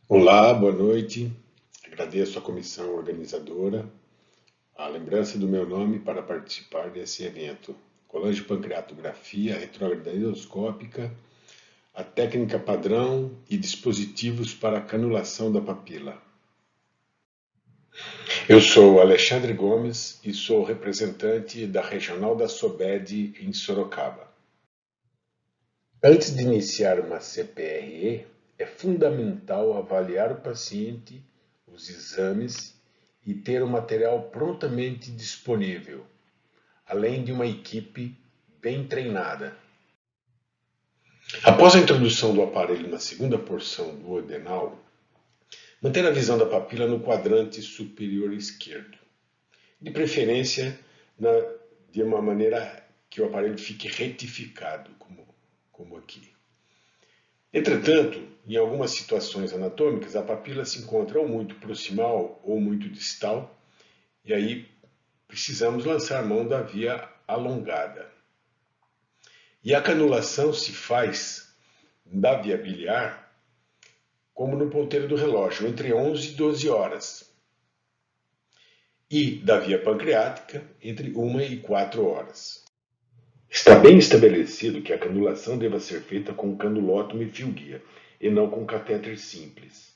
Olá, boa noite. Agradeço à comissão organizadora a lembrança do meu nome para participar desse evento. Colangepancreatografia retrógrada endoscópica, a técnica padrão e dispositivos para a canulação da papila. Eu sou Alexandre Gomes e sou representante da Regional da SOBED em Sorocaba. Antes de iniciar uma CPRE, é fundamental avaliar o paciente, os exames e ter o material prontamente disponível, além de uma equipe bem treinada. Após a introdução do aparelho na segunda porção do adenal, manter a visão da papila no quadrante superior esquerdo, de preferência de uma maneira que o aparelho fique retificado, como aqui. Entretanto, em algumas situações anatômicas, a papila se encontra ou muito proximal ou muito distal, e aí precisamos lançar mão da via alongada. E a canulação se faz da via biliar como no ponteiro do relógio, entre 11 e 12 horas. E da via pancreática, entre 1 e 4 horas. Está bem estabelecido que a canulação deva ser feita com canulótomo e fio-guia, e não com catéter simples.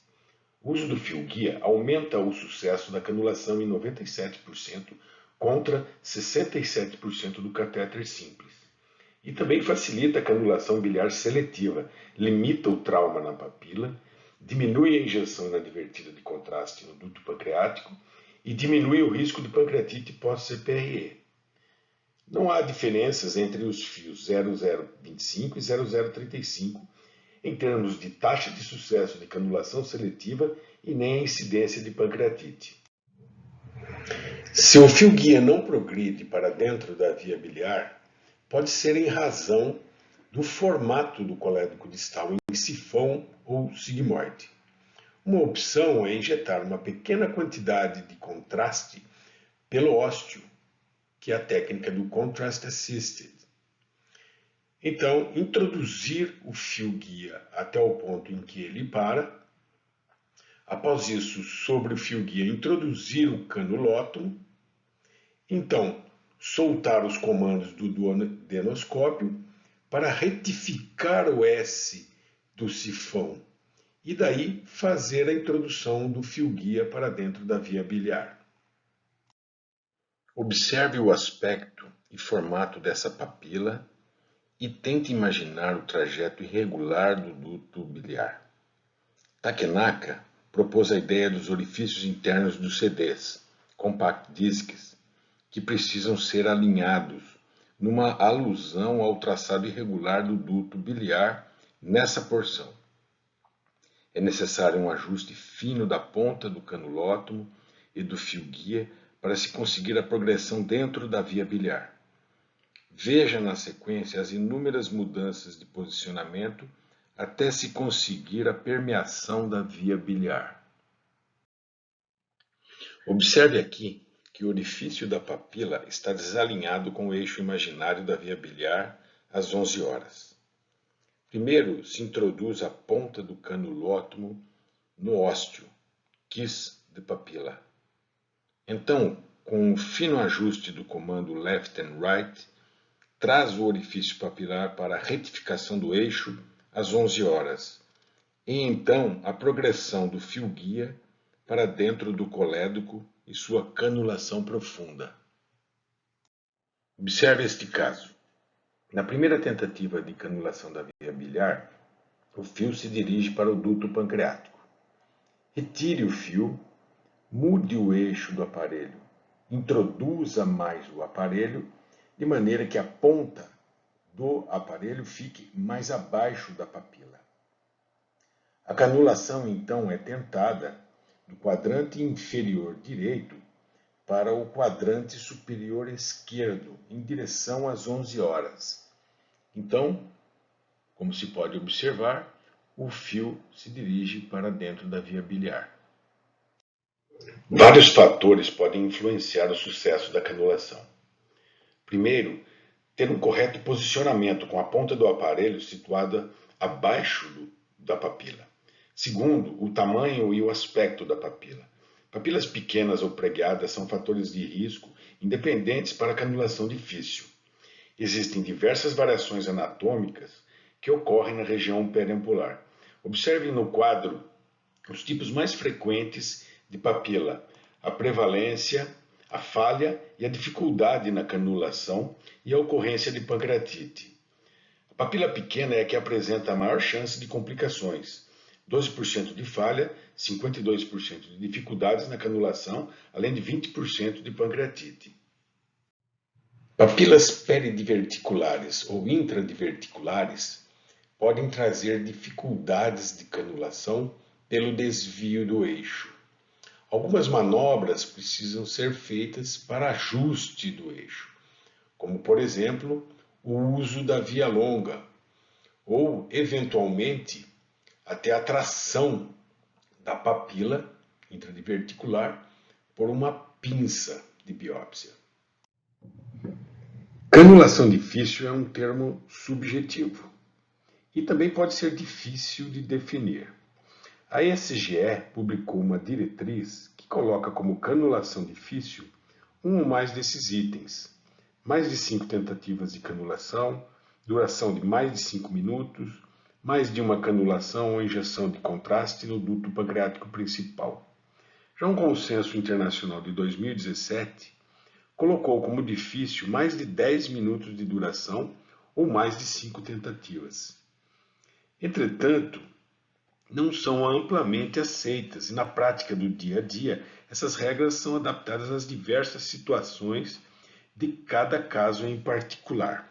O uso do fio-guia aumenta o sucesso da canulação em 97% contra 67% do catéter simples. E também facilita a canulação biliar seletiva, limita o trauma na papila, diminui a injeção inadvertida de contraste no duto pancreático e diminui o risco de pancreatite pós-CPRE. Não há diferenças entre os fios 0025 e 0035 em termos de taxa de sucesso de canulação seletiva e nem a incidência de pancreatite. Se o fio-guia não progride para dentro da via biliar, pode ser em razão do formato do colédoco distal em sifão ou sigmoide. Uma opção é injetar uma pequena quantidade de contraste pelo ósteo, que é a técnica do Contrast Assisted. Então, introduzir o fio-guia até o ponto em que ele para. Após isso, sobre o fio-guia, introduzir o canulótomo. Então, soltar os comandos do duodenoscópio para retificar o S do sifão. E daí fazer a introdução do fio-guia para dentro da via biliar. Observe o aspecto e formato dessa papila e tente imaginar o trajeto irregular do duto biliar. Takenaka propôs a ideia dos orifícios internos dos CDs, compact discs, que precisam ser alinhados, numa alusão ao traçado irregular do duto biliar nessa porção. É necessário um ajuste fino da ponta do canulótomo e do fio-guia para se conseguir a progressão dentro da via biliar. Veja na sequência as inúmeras mudanças de posicionamento até se conseguir a permeação da via biliar. Observe aqui que o orifício da papila está desalinhado com o eixo imaginário da via biliar às 11 horas. Primeiro se introduz a ponta do canulótomo no ósteo, kiss de papila. Então, com o fino ajuste do comando left and right, traz o orifício papilar para a retificação do eixo às 11 horas. E então a progressão do fio-guia para dentro do colédoco e sua canulação profunda. Observe este caso. Na primeira tentativa de canulação da via biliar, o fio se dirige para o duto pancreático. Retire o fio, mude o eixo do aparelho, introduza mais o aparelho, de maneira que a ponta do aparelho fique mais abaixo da papila. A canulação, então, é tentada do quadrante inferior direito para o quadrante superior esquerdo, em direção às 11 horas. Então, como se pode observar, o fio se dirige para dentro da via biliar. Vários fatores podem influenciar o sucesso da canulação. Primeiro, ter um correto posicionamento com a ponta do aparelho situada abaixo da papila. Segundo, o tamanho e o aspecto da papila. Papilas pequenas ou preguiadas são fatores de risco independentes para a canulação difícil. Existem diversas variações anatômicas que ocorrem na região periampular. Observem no quadro os tipos mais frequentes de papila, a prevalência, a falha e a dificuldade na canulação e a ocorrência de pancreatite. A papila pequena é a que apresenta a maior chance de complicações, 12% de falha, 52% de dificuldades na canulação, além de 20% de pancreatite. Papilas peridiverticulares ou intradiverticulares podem trazer dificuldades de canulação pelo desvio do eixo. Algumas manobras precisam ser feitas para ajuste do eixo, como, por exemplo, o uso da via longa ou, eventualmente, até a tração da papila intradiverticular por uma pinça de biópsia. Canulação difícil é um termo subjetivo e também pode ser difícil de definir. A ESGE publicou uma diretriz que coloca como canulação difícil um ou mais desses itens: mais de 5 tentativas de canulação, duração de mais de 5 minutos, mais de uma canulação ou injeção de contraste no duto pancreático principal. Já um consenso internacional de 2017 colocou como difícil mais de 10 minutos de duração ou mais de 5 tentativas. Entretanto, não são amplamente aceitas e na prática do dia a dia, essas regras são adaptadas às diversas situações de cada caso em particular.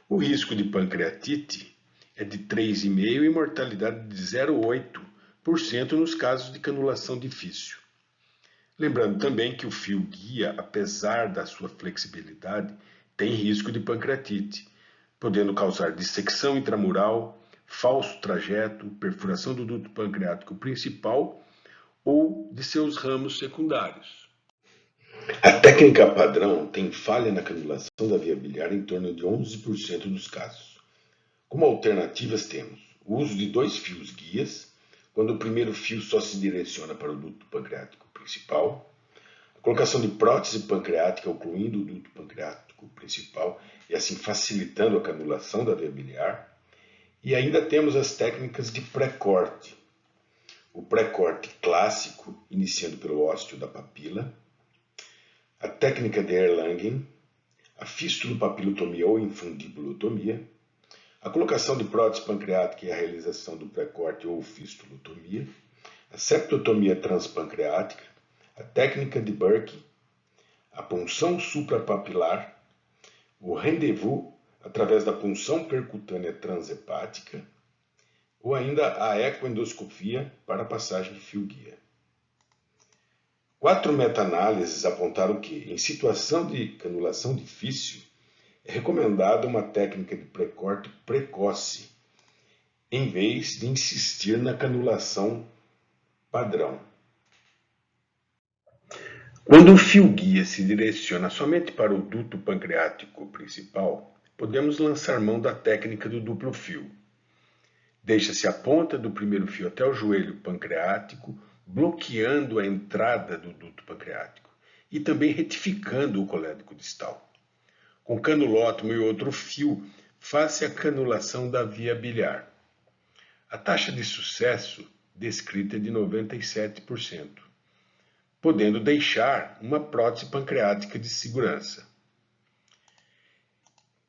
O risco de pancreatite é de 3,5% e mortalidade de 0,8% nos casos de canulação difícil. Lembrando também que o fio guia, apesar da sua flexibilidade, tem risco de pancreatite, podendo causar dissecção intramural, falso trajeto, perfuração do duto pancreático principal ou de seus ramos secundários. A técnica padrão tem falha na canulação da via biliar em torno de 11% dos casos. Como alternativas temos o uso de 2 fios guias, quando o primeiro fio só se direciona para o duto pancreático principal, a colocação de prótese pancreática ocluindo o duto pancreático principal e assim facilitando a canulação da via biliar, e ainda temos as técnicas de pré-corte. O pré-corte clássico, iniciando pelo ósteo da papila, a técnica de Erlangen, a fístulo-papilotomia ou infundibulotomia, a colocação de prótese pancreática e a realização do pré-corte ou fistulotomia, a septotomia transpancreática, a técnica de Burke, a punção suprapapilar, o rendezvous através da punção percutânea transhepática, ou ainda a ecoendoscopia para a passagem de fio guia. 4 meta-análises apontaram que, em situação de canulação difícil, é recomendada uma técnica de pré-corte precoce, em vez de insistir na canulação padrão. Quando o fio guia se direciona somente para o duto pancreático principal, podemos lançar mão da técnica do duplo fio. Deixa-se a ponta do primeiro fio até o joelho pancreático, bloqueando a entrada do duto pancreático e também retificando o colédoco distal. Com canulótomo e outro fio, faça a canulação da via biliar. A taxa de sucesso descrita é de 97%, podendo deixar uma prótese pancreática de segurança.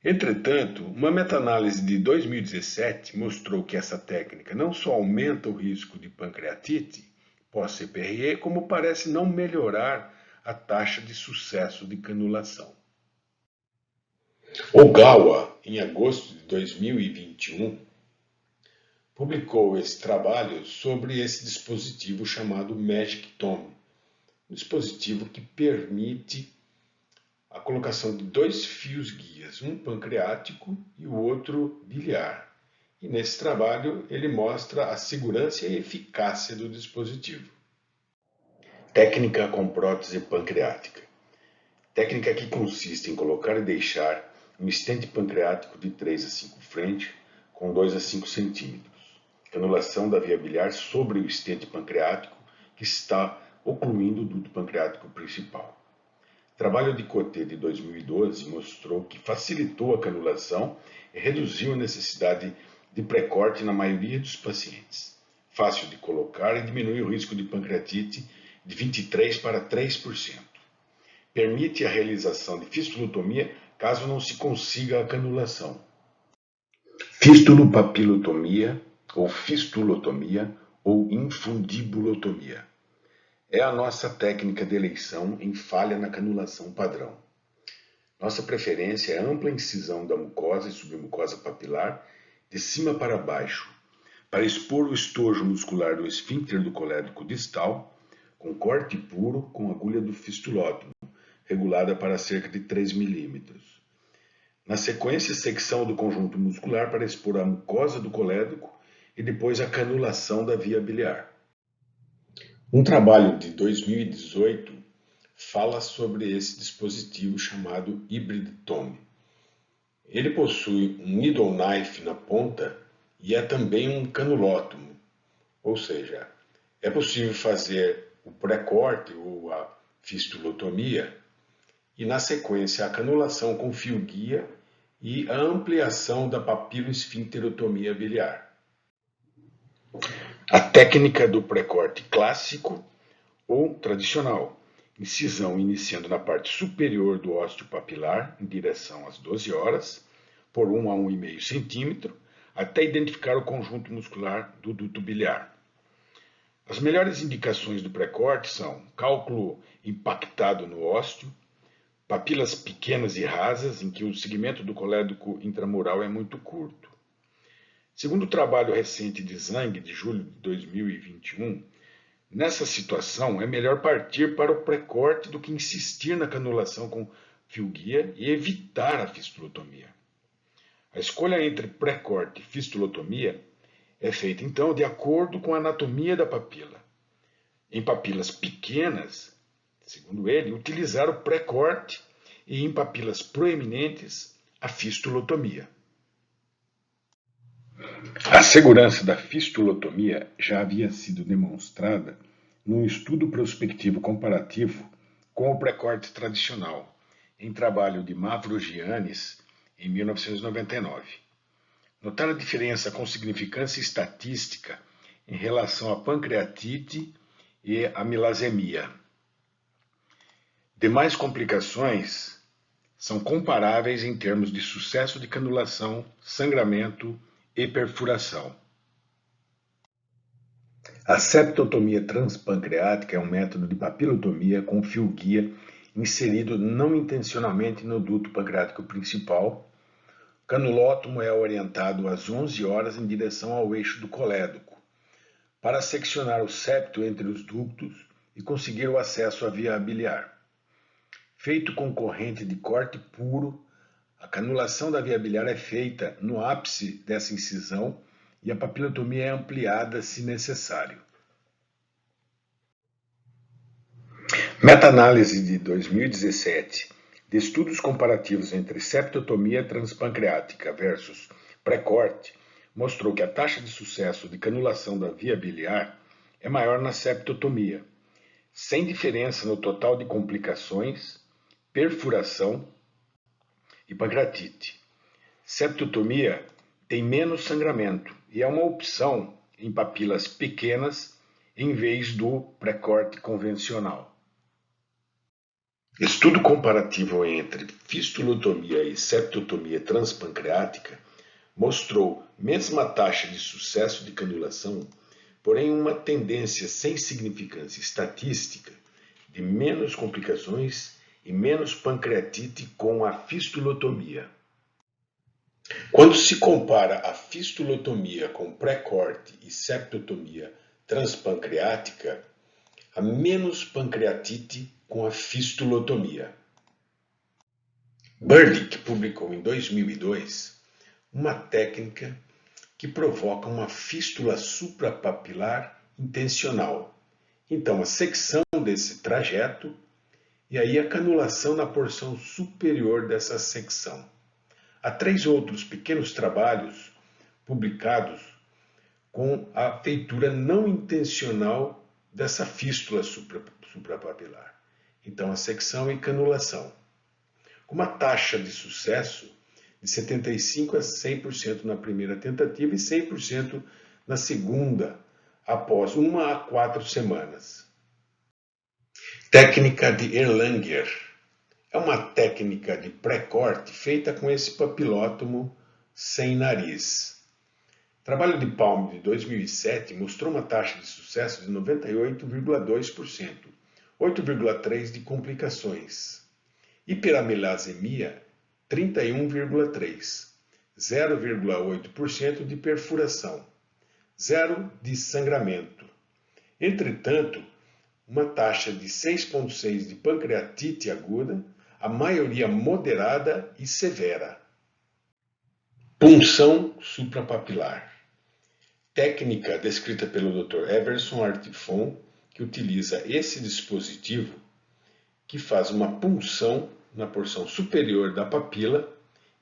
Entretanto, uma meta-análise de 2017 mostrou que essa técnica não só aumenta o risco de pancreatite pós-CPRE, como parece não melhorar a taxa de sucesso de canulação. Ogawa, em agosto de 2021, publicou esse trabalho sobre esse dispositivo chamado Magic Tom, um dispositivo que permite a colocação de 2 fios guias, um pancreático e o outro biliar. E nesse trabalho ele mostra a segurança e a eficácia do dispositivo. Técnica com prótese pancreática. Técnica que consiste em colocar e deixar um estente pancreático de 3 a 5 frente com 2 a 5 centímetros. canulação da via biliar sobre o estente pancreático que está ocluindo o duto pancreático principal. O trabalho de Coté de 2012 mostrou que facilitou a canulação e reduziu a necessidade de pré-corte na maioria dos pacientes. Fácil de colocar e diminui o risco de pancreatite de 23% para 3%. Permite a realização de fistulotomia caso não se consiga a canulação. Fistulopapilotomia ou fistulotomia ou infundibulotomia. É a nossa técnica de eleição em falha na canulação padrão. Nossa preferência é ampla incisão da mucosa e submucosa papilar de cima para baixo, para expor o estojo muscular do esfíncter do colédoco distal, com corte puro com agulha do fistulótomo, regulada para cerca de 3 milímetros. Na sequência, secção do conjunto muscular para expor a mucosa do colédoco e depois a canulação da via biliar. Um trabalho de 2018 fala sobre esse dispositivo chamado HybridTome. Ele possui um needle knife na ponta e é também um canulótomo, ou seja, é possível fazer o pré-corte ou a fistulotomia e, na sequência, a canulação com fio-guia e a ampliação da papiloesfincterotomia biliar. A técnica do pré-corte clássico ou tradicional, incisão iniciando na parte superior do ósseo papilar em direção às 12 horas, por 1 a 1,5 centímetro, até identificar o conjunto muscular do duto biliar. As melhores indicações do pré-corte são cálculo impactado no ósseo, papilas pequenas e rasas, em que o segmento do colédoco intramural é muito curto. Segundo o trabalho recente de Zhang, de julho de 2021, nessa situação é melhor partir para o pré-corte do que insistir na canulação com fio-guia e evitar a fistulotomia. A escolha entre pré-corte e fistulotomia é feita então de acordo com a anatomia da papila. Em papilas pequenas, segundo ele, utilizar o pré-corte e em papilas proeminentes, a fistulotomia. A segurança da fistulotomia já havia sido demonstrada num estudo prospectivo comparativo com o pré-corte tradicional, em trabalho de Mavrogiannis, em 1999. Notaram a diferença com significância estatística em relação à pancreatite e à milasemia. Demais complicações são comparáveis em termos de sucesso de canulação, sangramento e perfuração. A septotomia transpancreática é um método de papilotomia com fio-guia inserido não intencionalmente no duto pancreático principal. O canulótomo é orientado às 11 horas em direção ao eixo do colédoco, para seccionar o septo entre os ductos e conseguir o acesso à via biliar. Feito com corrente de corte puro, a canulação da via biliar é feita no ápice dessa incisão e a papilotomia é ampliada se necessário. Meta-análise de 2017 de estudos comparativos entre septotomia transpancreática versus pré-corte mostrou que a taxa de sucesso de canulação da via biliar é maior na septotomia, sem diferença no total de complicações, perfuração e pancreatite. Septotomia tem menos sangramento e é uma opção em papilas pequenas em vez do pré-corte convencional. Estudo comparativo entre fistulotomia e septotomia transpancreática mostrou mesma taxa de sucesso de canulação, porém uma tendência sem significância estatística de menos complicações e menos pancreatite com a fistulotomia. Quando se compara a fistulotomia com pré-corte e septotomia transpancreática, há menos pancreatite com a fistulotomia. Burdick publicou em 2002 uma técnica que provoca uma fístula suprapapilar intencional. Então, a secção desse trajeto e aí a canulação na porção superior dessa secção. Há 3 outros pequenos trabalhos publicados com a feitura não intencional dessa fístula suprapapilar. Então, a secção e canulação. Com uma taxa de sucesso de 75% a 100% na primeira tentativa e 100% na segunda, após 1 a 4 semanas. Técnica de Erlanger. É uma técnica de pré-corte feita com esse papilótomo sem nariz. O trabalho de Palm de 2007 mostrou uma taxa de sucesso de 98,2%, 8,3% de complicações. Hiperamelasemia, 31,3%, 0,8% de perfuração, 0% de sangramento. Entretanto, uma taxa de 6,6% de pancreatite aguda, a maioria moderada e severa. Punção suprapapilar. Técnica descrita pelo Dr. Everson Artifon, que utiliza esse dispositivo, que faz uma punção na porção superior da papila,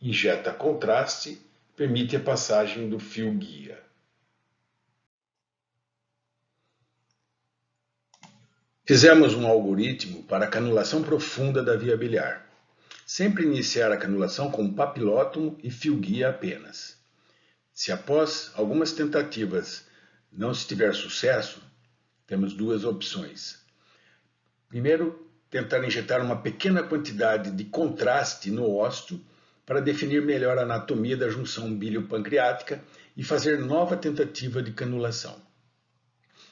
injeta contraste, permite a passagem do fio guia. Fizemos um algoritmo para a canulação profunda da via biliar. Sempre iniciar a canulação com papilótomo e fio guia apenas. Se após algumas tentativas não se tiver sucesso, temos duas opções. Primeiro, tentar injetar uma pequena quantidade de contraste no ósseo para definir melhor a anatomia da junção bilio-pancreática e fazer nova tentativa de canulação.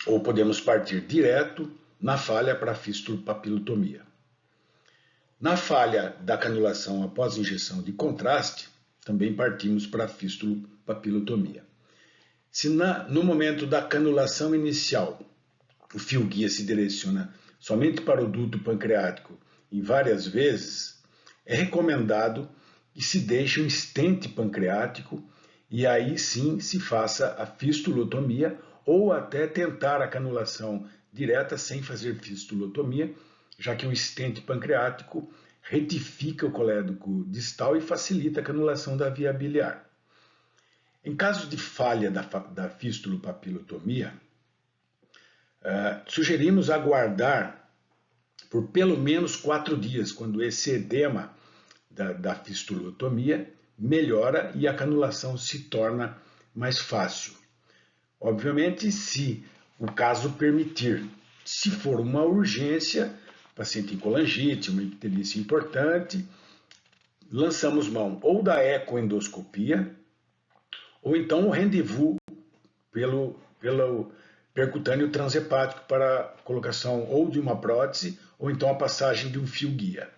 Ou podemos partir direto na falha para a fistulopapilotomia. Na falha da canulação após injeção de contraste, também partimos para a fistulopapilotomia. Se no momento da canulação inicial o fio guia se direciona somente para o duto pancreático em várias vezes, é recomendado que se deixe um estente pancreático e aí sim se faça a fistulotomia ou até tentar a canulação direta sem fazer fistulotomia, já que o estente pancreático retifica o colédoco distal e facilita a canulação da via biliar. Em caso de falha da fistulopapilotomia, sugerimos aguardar por pelo menos 4 dias, quando esse edema da fistulotomia melhora e a canulação se torna mais fácil. Obviamente, se o caso permitir. Se for uma urgência, paciente em colangite, uma icterícia importante, lançamos mão ou da ecoendoscopia, ou então o rendezvous pelo percutâneo transhepático para a colocação ou de uma prótese, ou então a passagem de um fio guia.